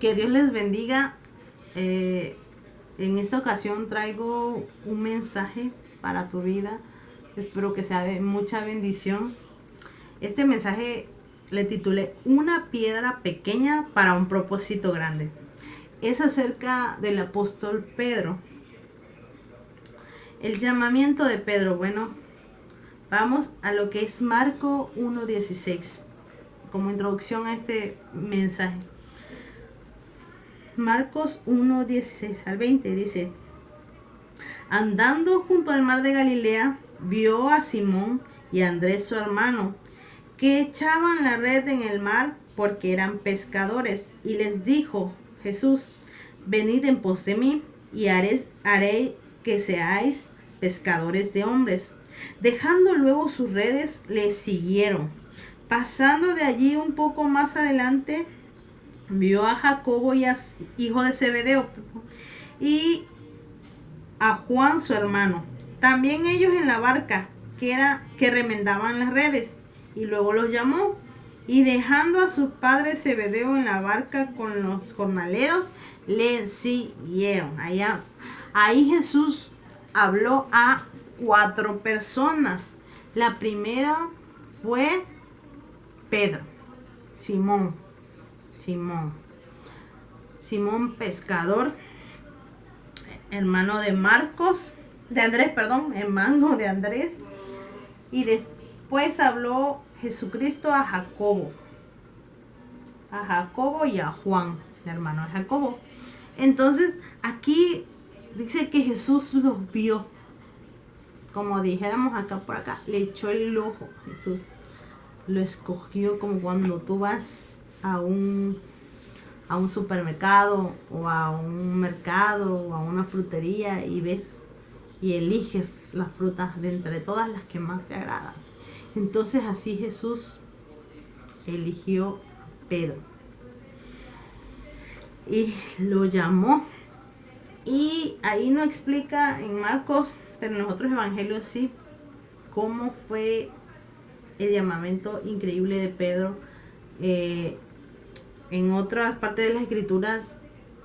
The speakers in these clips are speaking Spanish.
Que Dios les bendiga. En esta ocasión traigo un mensaje para tu vida. Espero que sea de mucha bendición. Este mensaje le titulé Una piedra pequeña para un propósito grande. Es acerca del apóstol Pedro. El llamamiento de Pedro. Bueno, vamos a lo que es Marcos 1:16 como introducción a este mensaje. Marcos 1:16 al 20 dice: Andando junto al mar de Galilea, vio a Simón y a Andrés su hermano, que echaban la red en el mar porque eran pescadores, y les dijo Jesús: Venid en pos de mí, y haré que seáis pescadores de hombres. Dejando luego sus redes, le siguieron. Pasando de allí un poco más adelante, vio a Jacobo, hijo de Zebedeo, y a Juan su hermano, también ellos en la barca, que remendaban las redes. Y luego los llamó, y dejando a su padre Zebedeo en la barca con los jornaleros, le siguieron. Ahí Jesús habló a 4 personas. La primera fue Pedro, Simón pescador, hermano de Andrés. Y después habló Jesucristo a Jacobo y a Juan, hermano de Jacobo. Entonces aquí dice que Jesús los vio, como dijéramos acá por acá, le echó el ojo. Jesús lo escogió, como cuando tú vas a un supermercado o a un mercado o a una frutería y ves y eliges las frutas de entre todas las que más te agradan. Entonces así Jesús eligió a Pedro y lo llamó. Y ahí no explica en Marcos, pero en los otros evangelios sí, cómo fue el llamamiento increíble de Pedro. En otras partes de las escrituras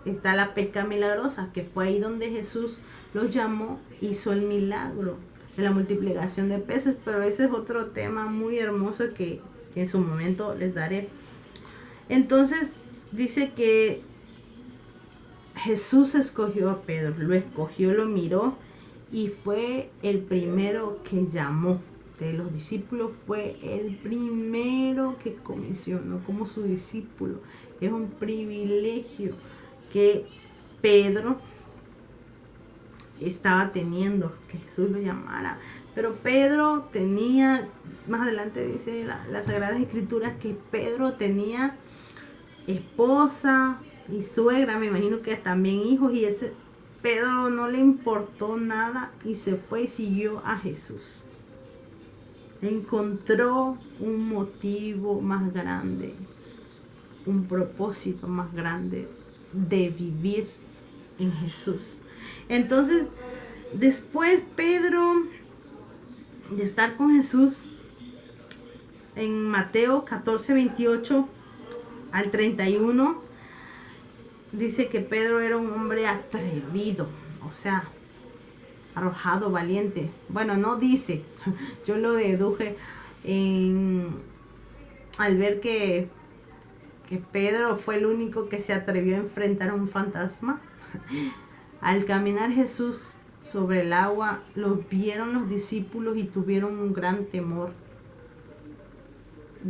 está la pesca milagrosa, que fue ahí donde Jesús los llamó, hizo el milagro de la multiplicación de peces, pero ese es otro tema muy hermoso que en su momento les daré. Entonces dice que Jesús escogió a Pedro, lo escogió, lo miró y fue el primero que llamó. De los discípulos fue el primero que comisionó como su discípulo. Es un privilegio que Pedro estaba teniendo, que Jesús lo llamara. Pero Pedro tenía, más adelante dice las Sagradas Escrituras, que Pedro tenía esposa y suegra, me imagino que también hijos, y ese Pedro no le importó nada y se fue y siguió a Jesús. Encontró un motivo más grande, un propósito más grande de vivir en Jesús. Entonces, después Pedro de estar con Jesús, en Mateo 14:28 al 31, dice que Pedro era un hombre atrevido, o sea, arrojado, valiente. Bueno, no dice, yo lo deduje al ver que Pedro fue el único que se atrevió a enfrentar a un fantasma. Al caminar Jesús sobre el agua, lo vieron los discípulos y tuvieron un gran temor.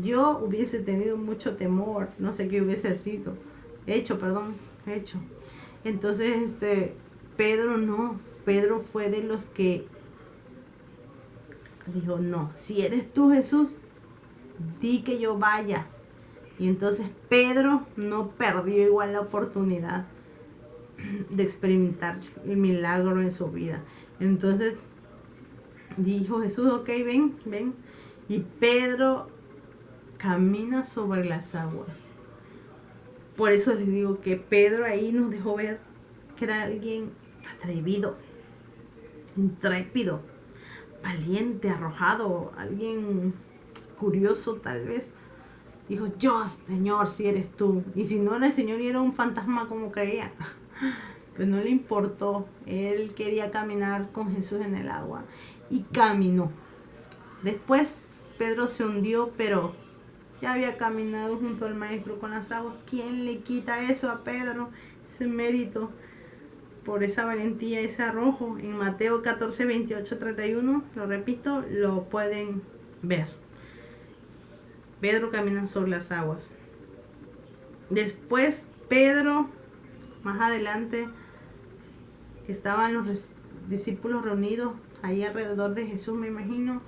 Yo hubiese tenido mucho temor, no sé qué hubiese hecho. Entonces, Pedro fue de los que dijo: no, si eres tú, Jesús, di que yo vaya. Y entonces Pedro no perdió igual la oportunidad de experimentar el milagro en su vida. Entonces dijo Jesús: ok, ven. Y Pedro camina sobre las aguas. Por eso les digo que Pedro ahí nos dejó ver que era alguien atrevido, intrépido, valiente, arrojado, alguien curioso tal vez. dijo, yo, Señor, si eres tú. Y si no era el Señor y era un fantasma como creía, pues no le importó. Él quería caminar con Jesús en el agua y caminó. Después Pedro se hundió, pero ya había caminado junto al maestro con las aguas. ¿Quién le quita eso a Pedro? Ese mérito por esa valentía, ese arrojo. En Mateo 14, 28, 31, lo repito, lo pueden ver. Pedro camina sobre las aguas. Después Pedro, más adelante, estaban los discípulos reunidos ahí alrededor de Jesús, me imagino,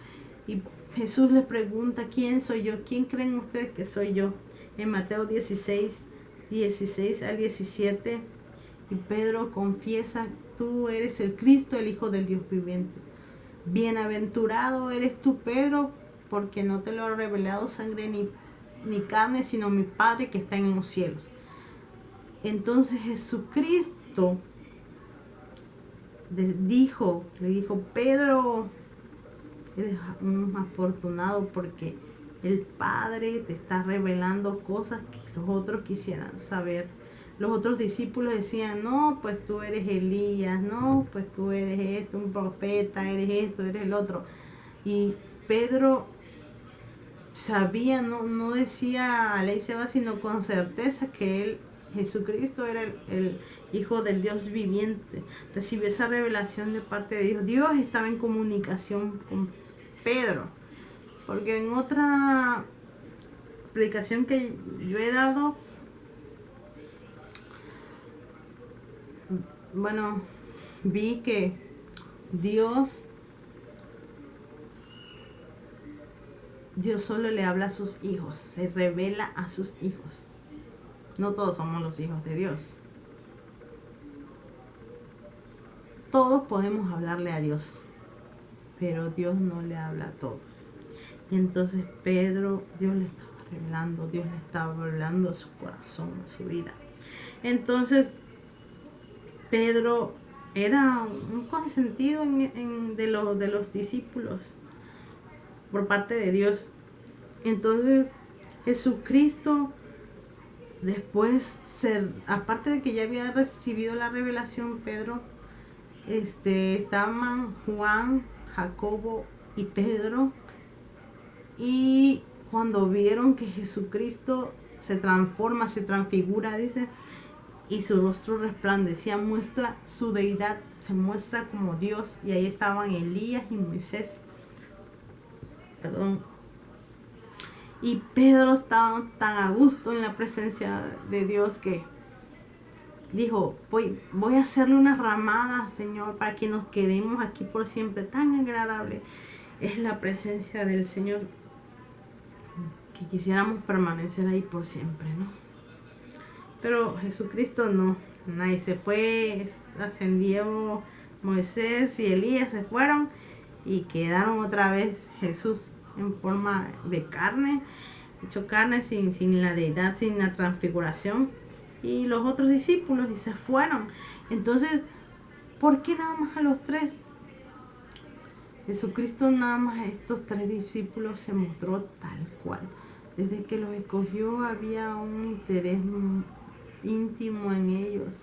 y Jesús les pregunta, ¿quién soy yo? ¿Quién creen ustedes que soy yo? En Mateo 16, 16 al 17, y Pedro confiesa, tú eres el Cristo, el Hijo del Dios viviente. Bienaventurado eres tú, Pedro, porque no te lo ha revelado sangre ni carne, sino mi Padre que está en los cielos. Entonces Jesucristo le dijo, Pedro, eres un afortunado porque el Padre te está revelando cosas que los otros quisieran saber. Los otros discípulos decían, no, pues tú eres Elías, no, pues tú eres esto, un profeta, eres esto, eres el otro. Y Pedro sabía, no decía a ley se va, sino con certeza que él, Jesucristo, era el Hijo del Dios viviente. Recibió esa revelación de parte de Dios. Dios estaba en comunicación con Pedro. Porque en otra predicación que yo he dado, bueno, vi que Dios solo le habla a sus hijos, se revela a sus hijos. No todos somos los hijos de Dios. Todos podemos hablarle a Dios, pero Dios no le habla a todos. Y entonces Pedro, Dios le estaba revelando, Dios le estaba hablando a su corazón, a su vida. Entonces Pedro era un consentido de los discípulos por parte de Dios. Entonces Jesucristo, después, aparte de que ya había recibido la revelación, Pedro, estaban Juan, Jacobo y Pedro, y cuando vieron que Jesucristo se transforma, se transfigura, dice, y su rostro resplandecía, muestra su deidad, se muestra como Dios, y ahí estaban Elías y Moisés. Y Pedro estaba tan a gusto en la presencia de Dios que dijo, voy a hacerle una ramada, Señor, para que nos quedemos aquí por siempre. Tan agradable es la presencia del Señor que quisiéramos permanecer ahí por siempre, ¿no? Pero Jesucristo no, nadie se fue, ascendió Moisés y Elías, se fueron y quedaron otra vez Jesús en forma de carne, hecho carne sin la deidad, sin la transfiguración, y los otros discípulos, y se fueron. Entonces, ¿por qué nada más a los tres? Jesucristo nada más a estos tres discípulos se mostró tal cual. Desde que los escogió había un interés íntimo en ellos.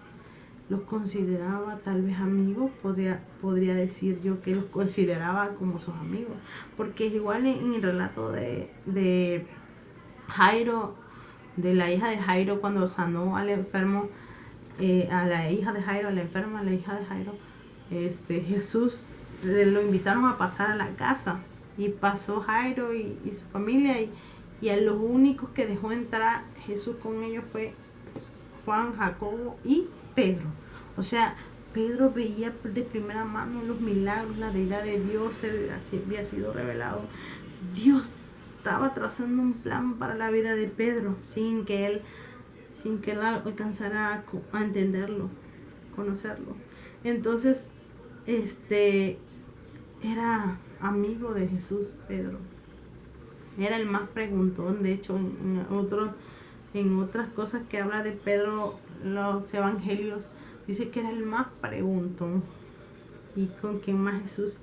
Los consideraba tal vez amigos, podría decir yo que los consideraba como sus amigos, porque igual en el relato de Jairo, de la hija de Jairo, cuando sanó al enfermo, a la hija de Jairo, a la enferma, a la hija de Jairo, Jesús lo invitaron a pasar a la casa, y pasó Jairo y su familia, y a los únicos que dejó entrar Jesús con ellos fue Juan, Jacobo y Pedro. O sea, Pedro veía de primera mano los milagros, la deidad de Dios, había sido revelado. Dios estaba trazando un plan para la vida de Pedro sin que él alcanzara a entenderlo, conocerlo. Entonces, era amigo de Jesús, Pedro. Era el más preguntón. De hecho, en otras cosas que habla de Pedro, los evangelios, dice que era el más preguntón y con quien más Jesús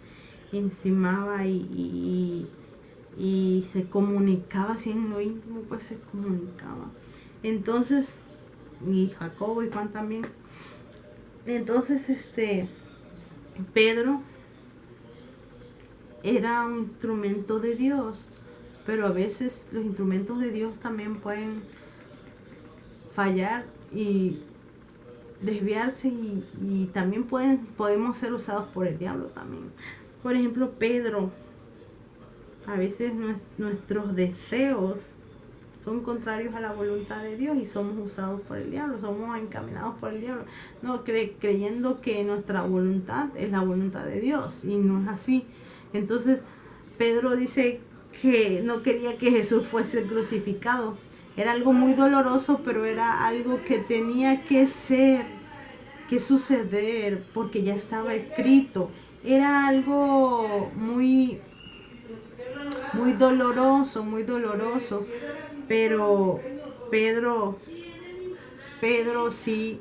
intimaba y y se comunicaba así en lo íntimo, pues se comunicaba. Entonces, y Jacobo y Juan también. Entonces, Pedro era un instrumento de Dios, pero a veces los instrumentos de Dios también pueden fallar y desviarse y también podemos ser usados por el diablo también. Por ejemplo, Pedro, a veces nuestros deseos son contrarios a la voluntad de Dios y somos usados por el diablo, somos encaminados por el diablo, no creyendo que nuestra voluntad es la voluntad de Dios, y no es así. Entonces Pedro dice que no quería que Jesús fuese crucificado. Era algo muy doloroso, pero era algo que tenía que ser, que suceder, porque ya estaba escrito. Era algo muy muy doloroso, pero Pedro, Pedro sí,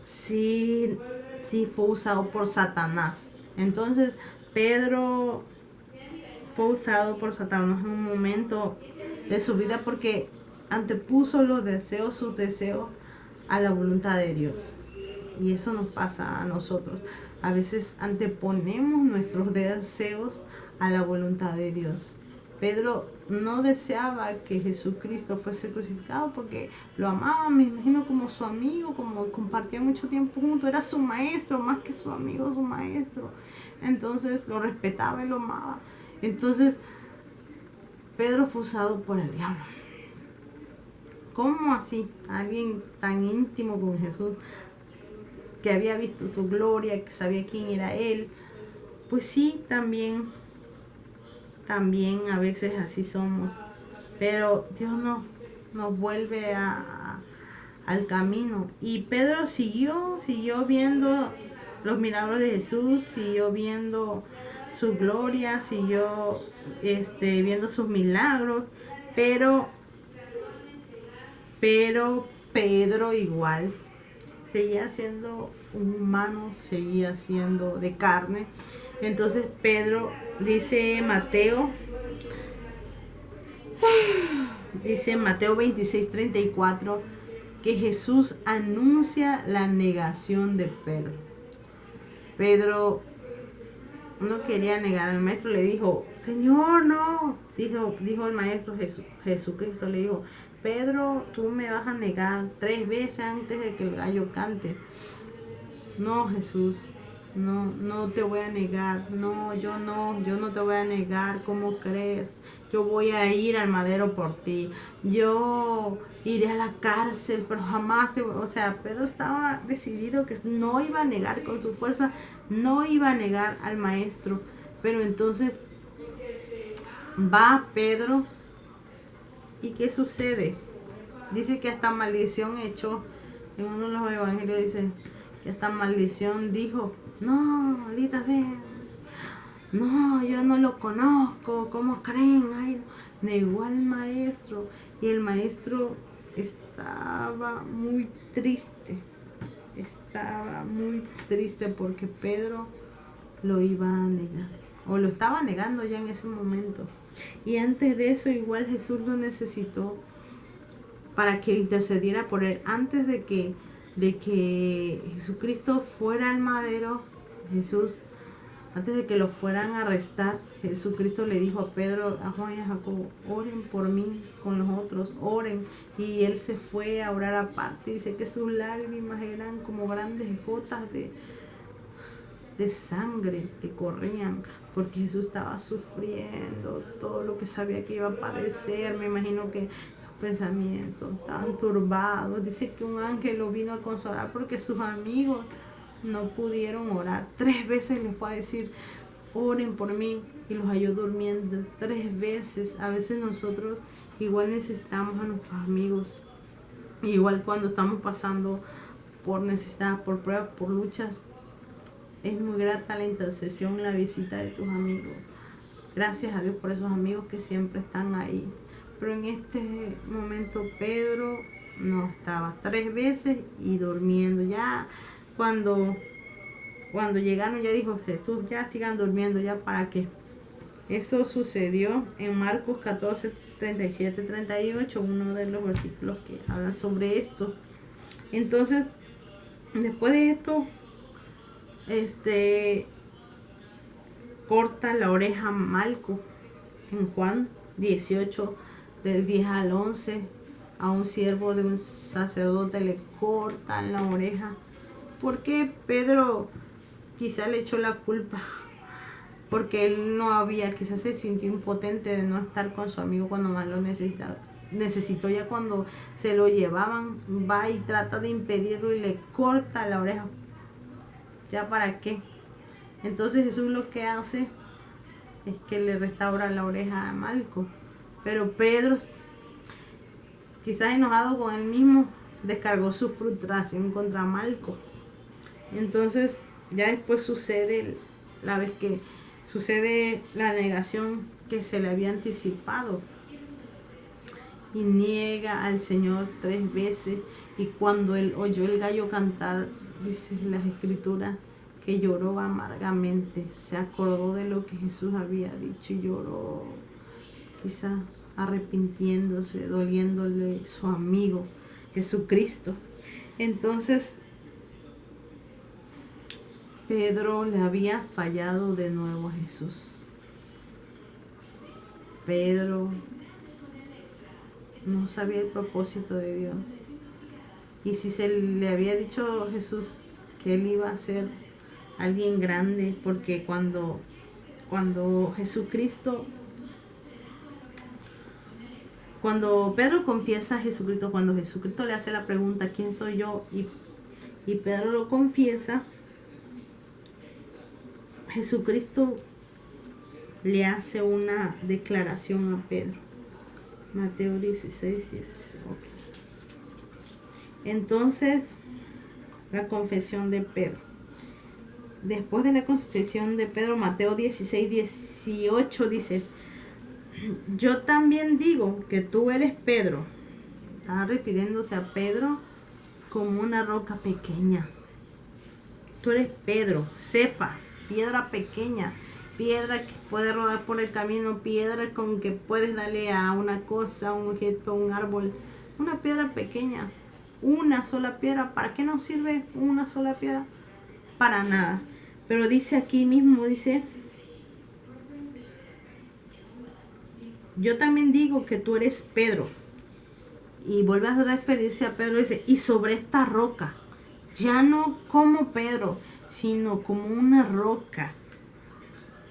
sí fue usado por Satanás. Entonces, Pedro fue usado por Satanás en un momento de su vida porque antepuso sus deseos a la voluntad de Dios. Y eso nos pasa a nosotros. A veces anteponemos nuestros deseos a la voluntad de Dios. Pedro no deseaba que Jesucristo fuese crucificado porque lo amaba, me imagino, como su amigo, como compartían mucho tiempo juntos, era su maestro, más que su amigo, su maestro. Entonces lo respetaba y lo amaba. Entonces Pedro fue usado por el diablo. ¿Cómo así? Alguien tan íntimo con Jesús, que había visto su gloria, que sabía quién era él. Pues sí, también a veces así somos, pero Dios nos vuelve al camino. Y Pedro siguió viendo los milagros de Jesús, siguió viendo su gloria, siguió viendo sus milagros, pero Pedro igual seguía siendo un humano, seguía siendo de carne. Entonces Pedro dice Mateo 26:34 que Jesús anuncia la negación de Pedro. Pedro no quería negar al maestro, le dijo, Señor, no. Dijo el maestro Jesucristo, le dijo, Pedro, tú me vas a negar 3 veces antes de que el gallo cante. No, Jesús, no te voy a negar. No, yo no te voy a negar. ¿Cómo crees? Yo voy a ir al madero por ti. Yo iré a la cárcel, pero jamás o sea, Pedro estaba decidido que no iba a negar con su fuerza, no iba a negar al maestro. Pero entonces va Pedro, ¿y qué sucede? Dice que hasta maldición echó. En uno de los evangelios dice que hasta maldición dijo, no, maldita sea, no, yo no lo conozco, ¿cómo creen? Ay, negó al maestro. Y el maestro estaba muy triste porque Pedro lo iba a negar, o lo estaba negando ya en ese momento. Y antes de eso igual Jesús lo necesitó para que intercediera por él. Antes de que Jesucristo fuera al madero, antes de que lo fueran a arrestar, Jesucristo le dijo a Pedro, a Juan y a Jacobo, oren por mí con los otros, oren. Y él se fue a orar aparte. Dice que sus lágrimas eran como grandes gotas de sangre que corrían, porque Jesús estaba sufriendo todo lo que sabía que iba a padecer. Me imagino que sus pensamientos estaban turbados. Dice que un ángel lo vino a consolar porque sus amigos no pudieron orar. 3 veces les fue a decir, oren por mí, y los halló durmiendo 3 veces. A veces nosotros igual necesitamos a nuestros amigos, igual cuando estamos pasando por necesidad, por pruebas, por luchas. Es muy grata la intercesión, la visita de tus amigos. Gracias a Dios por esos amigos que siempre están ahí. Pero en este momento Pedro no estaba. 3 veces y durmiendo. Ya cuando llegaron, ya dijo Jesús, ya sigan durmiendo, ya para qué. Eso sucedió en Marcos 14, 37, 38, uno de los versículos que hablan sobre esto. Entonces, después de esto, corta la oreja a Malco en Juan 18, del 10 al 11. A un siervo de un sacerdote le cortan la oreja. Porque Pedro quizá le echó la culpa, porque él no había, quizás se sintió impotente de no estar con su amigo cuando más lo necesitaba. Necesitó, ya cuando se lo llevaban, va y trata de impedirlo y le corta la oreja. ¿Ya para qué? Entonces Jesús lo que hace es que le restaura la oreja a Malco. Pero Pedro, quizás enojado con él mismo, descargó su frustración contra Malco. Entonces ya después sucede la vez que sucede la negación que se le había anticipado, y niega al Señor 3 veces. Y cuando él oyó el gallo cantar, dice las escrituras, que lloró amargamente. Se acordó de lo que Jesús había dicho y lloró, quizás arrepintiéndose, doliéndole su amigo Jesucristo. Entonces Pedro le había fallado de nuevo a Jesús. Pedro no sabía el propósito de Dios. Y si se le había dicho a Jesús que él iba a ser alguien grande, porque cuando Jesucristo, cuando Pedro confiesa a Jesucristo, cuando Jesucristo le hace la pregunta, ¿quién soy yo? Y Pedro lo confiesa, Jesucristo le hace una declaración a Pedro. Mateo 16, 16. Okay. Entonces, la confesión de Pedro. Después de la confesión de Pedro, Mateo 16, 18 dice: yo también digo que tú eres Pedro. Estaba refiriéndose a Pedro como una roca pequeña. Tú eres Pedro, cepa, piedra pequeña, piedra que puede rodar por el camino, piedra con que puedes darle a una cosa, un objeto, un árbol. Una piedra pequeña, una sola piedra. ¿Para qué nos sirve una sola piedra? Para nada. Pero dice aquí mismo, dice: yo también digo que tú eres Pedro. Y vuelve a referirse a Pedro, dice: y sobre esta roca, ya no como Pedro, sino como una roca.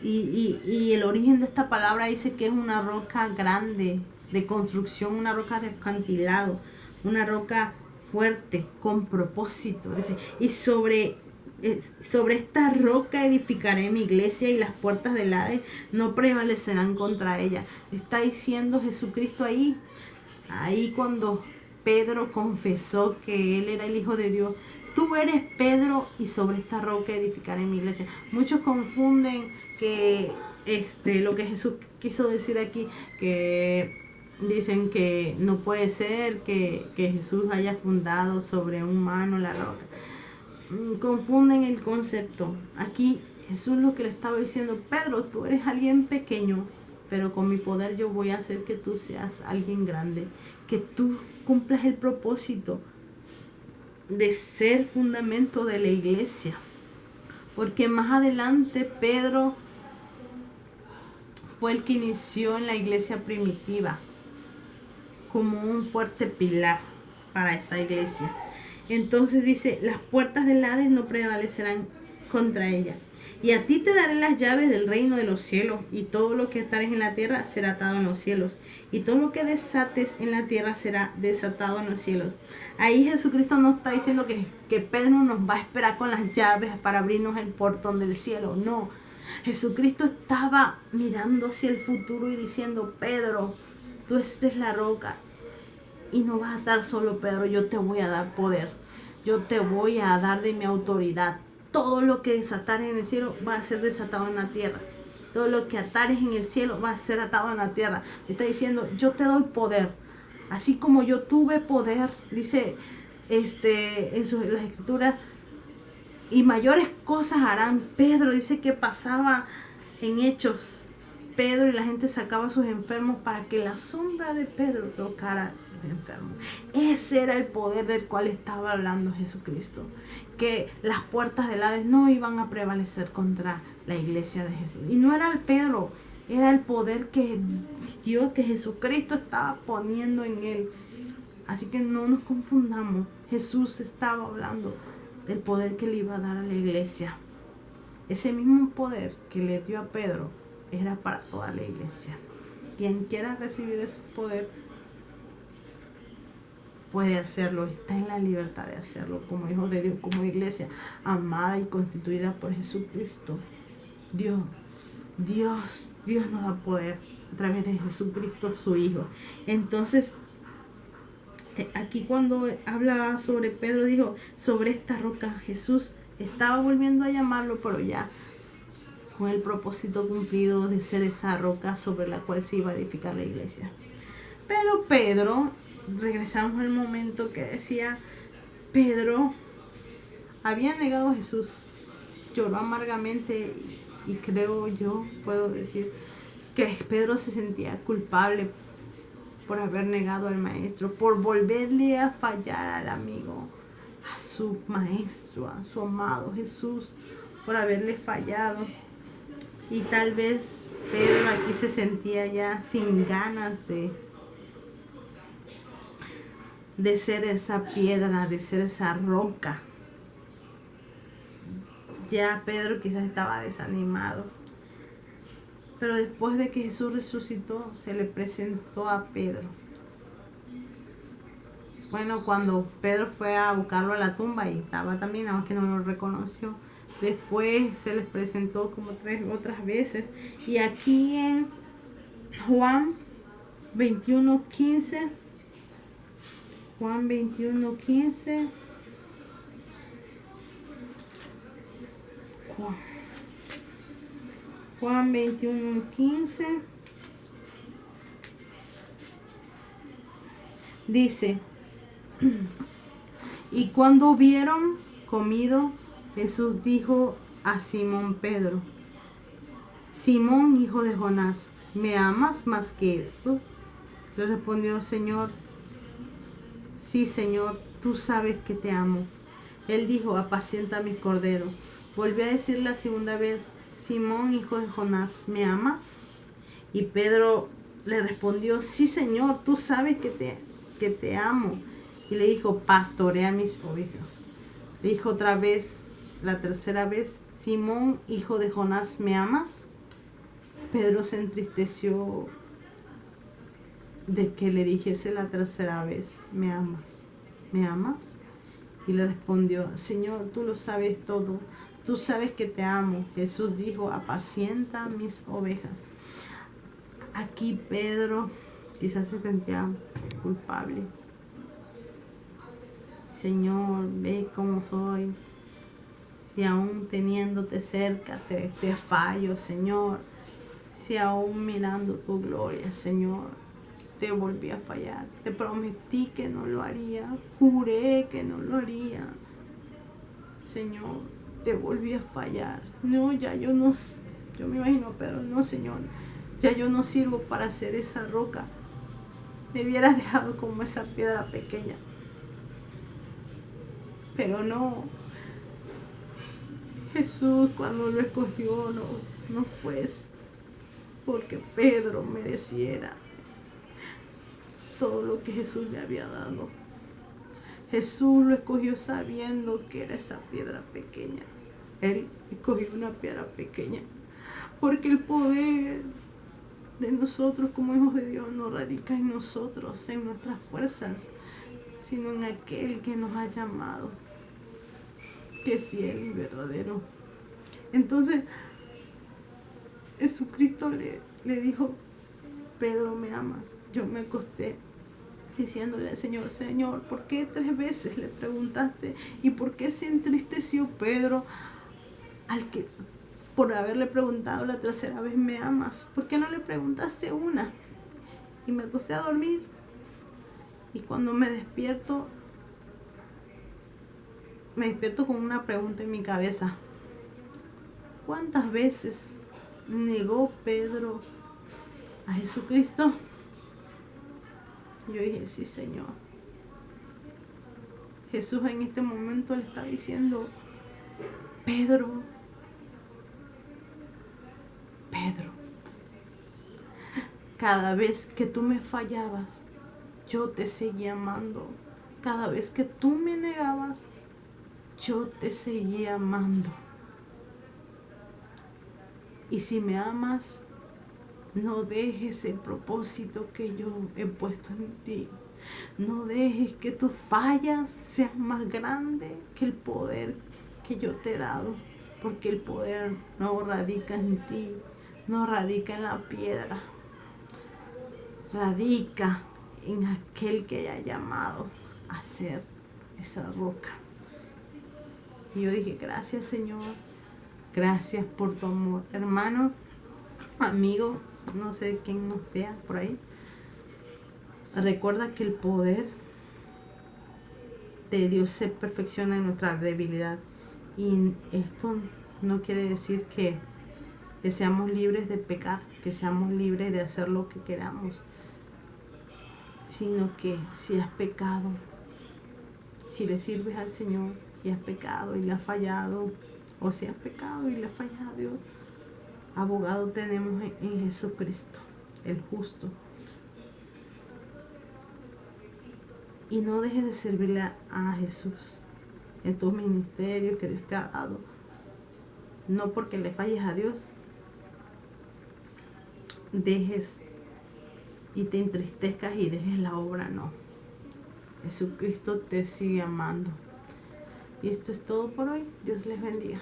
Y el origen de esta palabra dice que es una roca grande, de construcción, una roca de acantilado, una roca fuerte, con propósito. Dice: y sobre esta roca edificaré mi iglesia, y las puertas del Hades no prevalecerán contra ella. Está diciendo Jesucristo ahí cuando Pedro confesó que él era el Hijo de Dios: tú eres Pedro, y sobre esta roca edificaré mi iglesia. Muchos confunden que lo que Jesús quiso decir aquí, que dicen que no puede ser que Jesús haya fundado sobre un mano la roca. Confunden el concepto. Aquí Jesús lo que le estaba diciendo: Pedro, tú eres alguien pequeño, pero con mi poder yo voy a hacer que tú seas alguien grande, que tú cumplas el propósito de ser fundamento de la iglesia. Porque más adelante Pedro fue el que inició en la iglesia primitiva como un fuerte pilar para esa iglesia. Entonces dice: las puertas del Hades no prevalecerán contra ella. Y a ti te daré las llaves del reino de los cielos, y todo lo que atares en la tierra será atado en los cielos, y todo lo que desates en la tierra será desatado en los cielos. Ahí Jesucristo no está diciendo que Pedro nos va a esperar con las llaves para abrirnos el portón del cielo. No, Jesucristo estaba mirando hacia el futuro y diciendo: Pedro, tú eres la roca, y no vas a estar solo, Pedro. Yo te voy a dar poder, yo te voy a dar de mi autoridad. Todo lo que desatares en el cielo va a ser desatado en la tierra. Todo lo que atares en el cielo va a ser atado en la tierra. Le está diciendo: yo te doy poder. Así como yo tuve poder, dice en las escrituras, y mayores cosas harán. Pedro dice que pasaba en Hechos Pedro y la gente sacaba a sus enfermos para que la sombra de Pedro tocara al enfermo. Ese era el poder del cual estaba hablando Jesucristo. Que las puertas del Hades no iban a prevalecer contra la iglesia de Jesús. Y no era el Pedro, era el poder que Dios, que Jesucristo estaba poniendo en él. Así que no nos confundamos. Jesús estaba hablando del poder que le iba a dar a la iglesia. Ese mismo poder que le dio a Pedro era para toda la iglesia. Quien quiera recibir ese poder puede hacerlo, está en la libertad de hacerlo como hijo de Dios, como iglesia amada y constituida por Jesucristo. Dios nos da poder a través de Jesucristo, su Hijo. Entonces, aquí cuando hablaba sobre Pedro, dijo, sobre esta roca. Jesús estaba volviendo a llamarlo, pero ya con el propósito cumplido de ser esa roca sobre la cual se iba a edificar la iglesia. Pero Pedro, regresamos al momento que decía, Pedro había negado a Jesús, lloró amargamente y creo yo, puedo decir, que Pedro se sentía culpable por haber negado al maestro, por volverle a fallar al amigo, a su maestro, a su amado Jesús, por haberle fallado. Y tal vez Pedro aquí se sentía ya sin ganas de ser esa piedra, de ser esa roca. Ya Pedro quizás estaba desanimado. Pero después de que Jesús resucitó, se le presentó a Pedro. Bueno, cuando Pedro fue a buscarlo a la tumba y estaba también, nada más que no lo reconoció. Después se les presentó como otras veces. Y aquí en Juan 21:15, Juan 21:15, Juan 21:15 dice, y cuando hubieron comido, Jesús dijo a Simón Pedro, Simón, hijo de Jonás, ¿me amas más que estos? Le respondió, Señor, sí, Señor, tú sabes que te amo. Él dijo, apacienta mis corderos. Volvió a decir la segunda vez, Simón, hijo de Jonás, ¿me amas? Y Pedro le respondió, sí, Señor, tú sabes que te amo. Y le dijo, pastorea mis ovejas. Le dijo otra vez, la tercera vez, Simón, hijo de Jonás, ¿me amas? Pedro se entristeció de que le dijese la tercera vez, ¿me amas? ¿Me amas? Y le respondió, Señor, tú lo sabes todo, tú sabes que te amo. Jesús dijo, apacienta mis ovejas. Aquí Pedro quizás se sentía culpable. Señor, ve cómo soy. Si aún teniéndote cerca te fallo, Señor. Si aún mirando tu gloria, Señor, te volví a fallar. Te prometí que no lo haría. Juré que no lo haría. Señor, te volví a fallar. No, ya yo no, yo me imagino, pero no, Señor, ya yo no sirvo para ser esa roca. Me hubieras dejado como esa piedra pequeña. Pero no. Jesús cuando lo escogió no fue porque Pedro mereciera todo lo que Jesús le había dado. Jesús lo escogió sabiendo que era esa piedra pequeña. Él escogió una piedra pequeña porque el poder de nosotros como hijos de Dios no radica en nosotros, en nuestras fuerzas, sino en aquel que nos ha llamado, que es fiel y verdadero. Entonces Jesucristo le dijo, Pedro, ¿me amas? Yo me acosté diciéndole al Señor, Señor, ¿por qué 3 veces le preguntaste? ¿Y por qué se entristeció Pedro por haberle preguntado la tercera vez, ¿me amas? ¿Por qué no le preguntaste una? Y me acosté a dormir. Y cuando me despierto con una pregunta en mi cabeza. ¿Cuántas veces negó Pedro a Jesucristo. Yo dije, sí, Señor. Jesús en este momento le está diciendo, Pedro, cada vez que tú me fallabas, yo te seguía amando. Cada vez que tú me negabas, yo te seguía amando. Y si me amas, no dejes el propósito que yo he puesto en ti. No dejes que tus fallas sean más grandes que el poder que yo te he dado. Porque el poder no radica en ti, no radica en la piedra. Radica en aquel que haya llamado a ser esa roca. Y yo dije, gracias, Señor. Gracias por tu amor. Hermano, amigo, no sé quién nos vea por ahí. Recuerda que el poder de Dios se perfecciona en nuestra debilidad. Y esto no quiere decir que seamos libres de pecar, que seamos libres de hacer lo que queramos, sino que si has pecado, si le sirves al Señor y has pecado y le has fallado, o si has pecado y le has fallado a Dios, abogado tenemos en Jesucristo, el justo. Y no dejes de servirle a Jesús en tus ministerios que Dios te ha dado. No porque le falles a Dios, dejes y te entristezcas y dejes la obra, no. Jesucristo te sigue amando. Y esto es todo por hoy. Dios les bendiga.